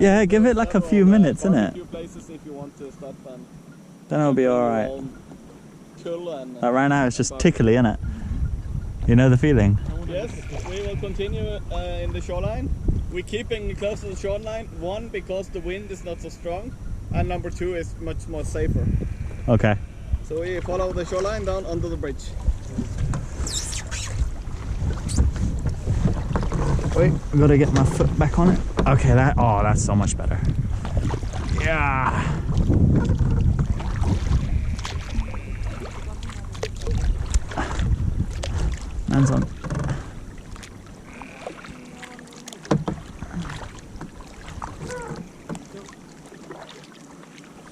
Yeah, give it like a few minutes, innit? A few places if you want to stop and then it'll be alright. Like right now it's just tickly, innit? You know the feeling? Yes, we will continue in the shoreline. We're keeping close to the shoreline, one, because the wind is not so strong, and number two, is much more safer. Okay. So we follow the shoreline down under the bridge. Wait, I've got to get my foot back on it. Okay, that's so much better. Yeah. Man's on.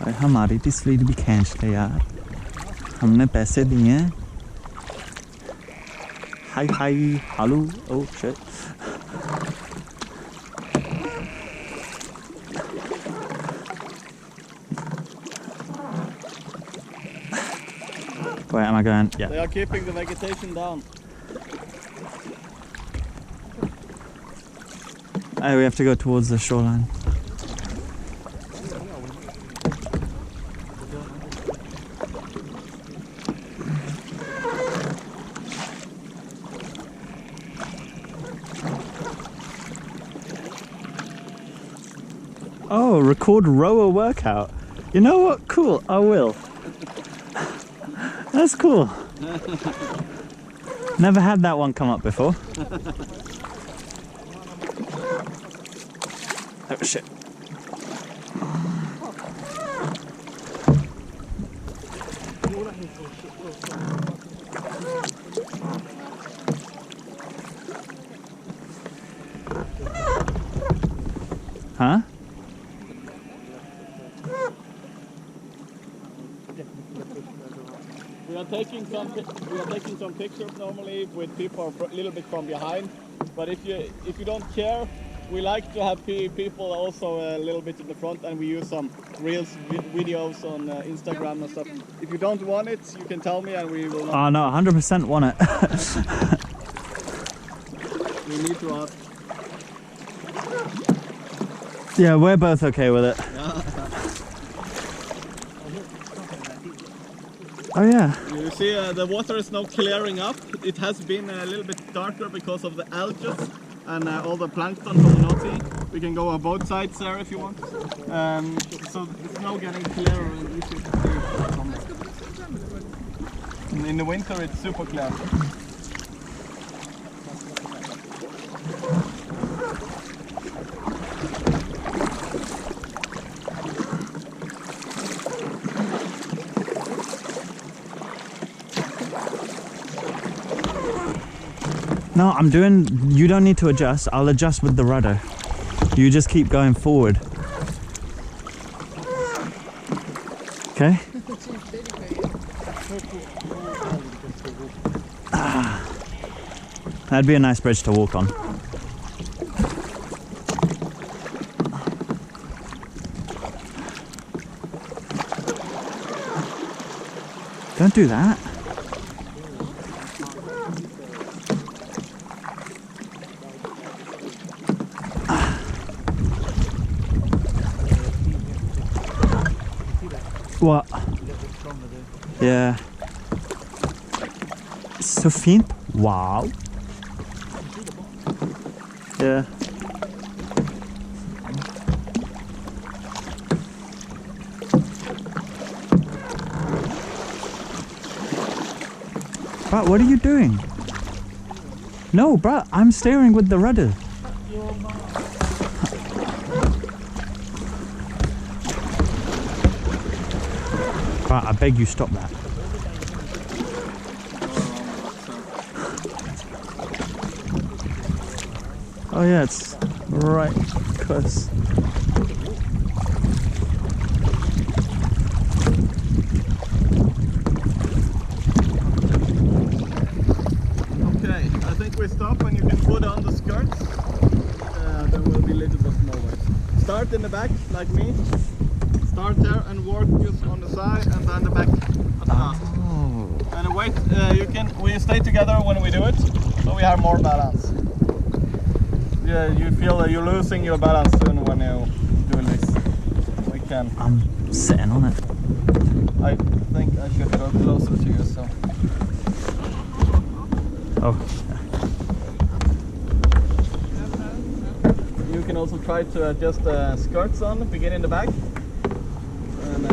भाई हमारी तस्वीर भी खींच ले यार, हमने पैसे दिए हैं. Hi, hello. Oh shit. Where am I going? Yeah. They are keeping the vegetation down. Oh, we have to go towards the shoreline. Oh, record rower workout. You know what? Cool, I will. That's cool. Never had that one come up before. Oh shit. Huh? We are taking some pictures normally with people a little bit from behind, but if you don't care, we like to have people also a little bit in the front, and we use some reels videos on Instagram and stuff. If you don't want it, you can tell me and we will not. Oh no, 100% want it. We need to ask. Yeah, we're both okay with it. Oh yeah. You see the water is now clearing up. It has been a little bit darker because of the algae and all the plankton from the North Sea. We can go on both sides there if you want. So it's now getting clearer and easier to see from there. In the winter it's super clear. No, you don't need to adjust. I'll adjust with the rudder. You just keep going forward. Okay? That'd be a nice bridge to walk on. Don't do that. What? Yeah. Så fint. Wow. Yeah. Bro, what are you doing? No, bro, I'm steering with the rudder. But I beg you stop that. Oh yeah, it's right close. Okay, I think we stop and you can put on the skirts. There will be a little bit more way. Start in the back, like me. Start there and work just on the side and then the back at the last. Oh. And wait, we stay together when we do it, so we have more balance. Yeah, you feel you're losing your balance soon when you can. I'm sitting on it. I think I should go closer to you, so. Oh, You can also try to adjust the skirts on, begin in the back. And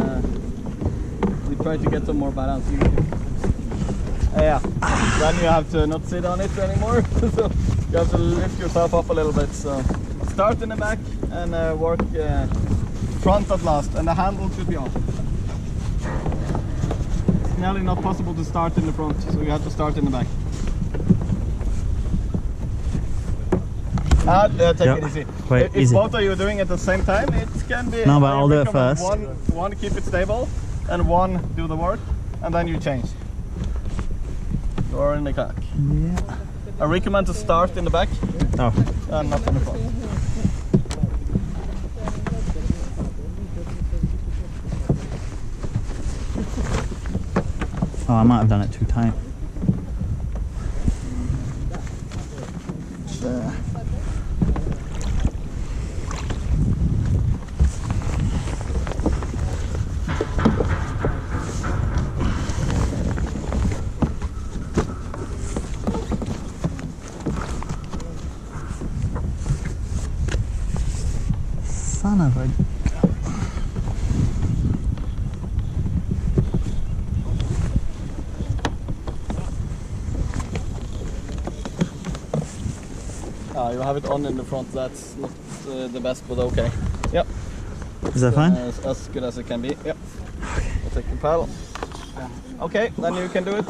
we try to get some more balance. Yeah, then you have to not sit on it anymore. So you have to lift yourself up a little bit. So start in the back and work front at last, and the handle should be off. It's nearly not possible to start in the front, so you have to start in the back. Take Yep. it easy. Wait, If easy. both of you are doing it at the same time, it can be. No, but I I'll do it recommend first. One keep it stable, and one do the work, and then you change. You're in the kayak. yeah. I recommend to start in the back Oh, and not in the front. oh, I might have done it too tight. There. Son of a... You have it on in the front. That's not the best, but okay. Yep. Is that fine? As good as it can be. Yep. I'll take your paddle. Okay, then you can do it.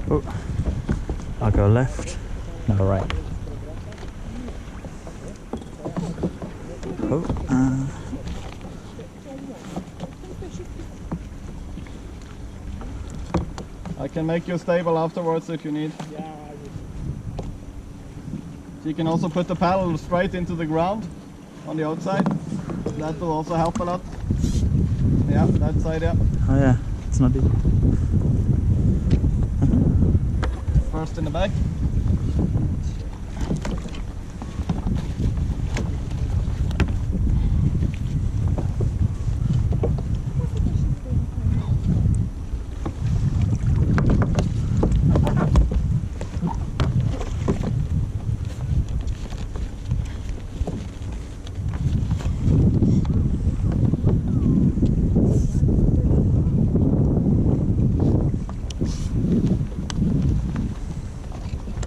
Oh. I'll go left. No, right. Oh, I can make you stable afterwards if you need. So you can also put the paddle straight into the ground on the outside. That will also help a lot. Yeah, that side, yeah. oh yeah, it's not deep. First in the back.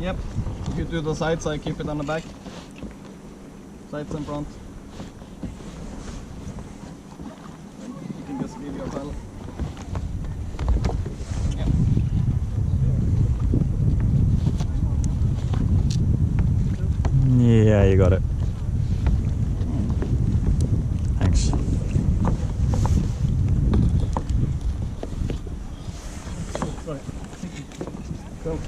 Yep, you could do the sides, I keep it on the back. Sides and front. You can just leave your paddle. Yep. Yeah, you got it. Thanks. Go.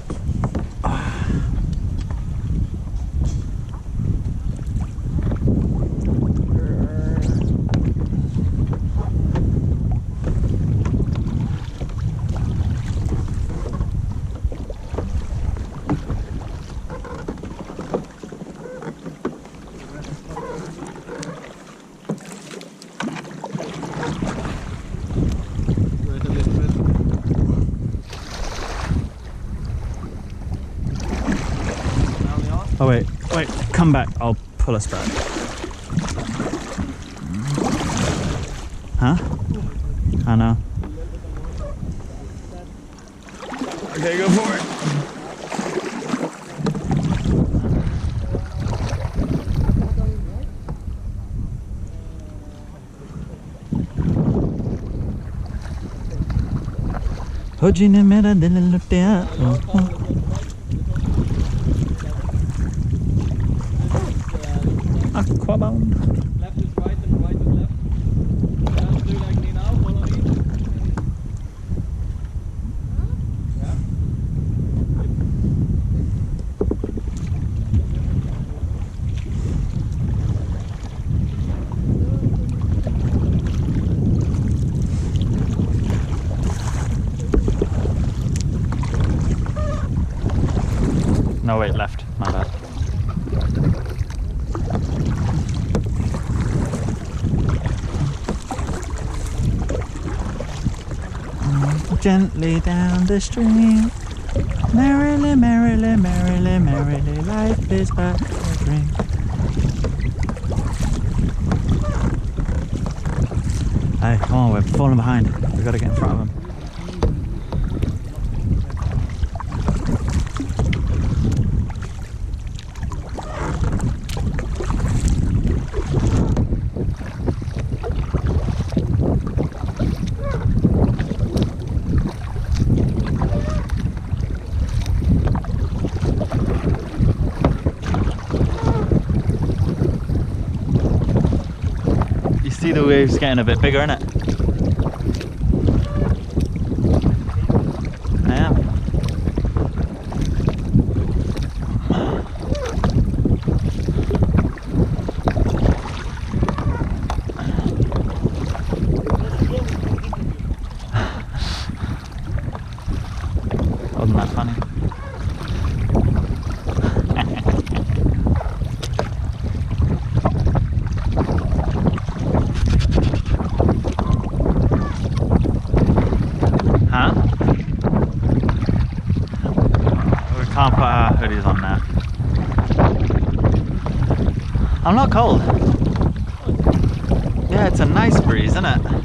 Right a little bit. Now the on. Oh wait, come back. I'll pull us back. Huh? I know. Okay, go for it. हो जी ने मेरा दिल लुटिया Aquabound. Left is right and right is left. Just do like me now, follow me. Yeah. No, wait, left. My bad. Gently down the stream. Merrily, merrily, merrily, merrily, life is but a dream. Hey, come on, we're falling behind. We've got to get in front of them. See the waves getting a bit bigger, innit? I am. Wasn't that funny? Huh? We can't put our hoodies on now. I'm not cold. Yeah, it's a nice breeze, isn't it?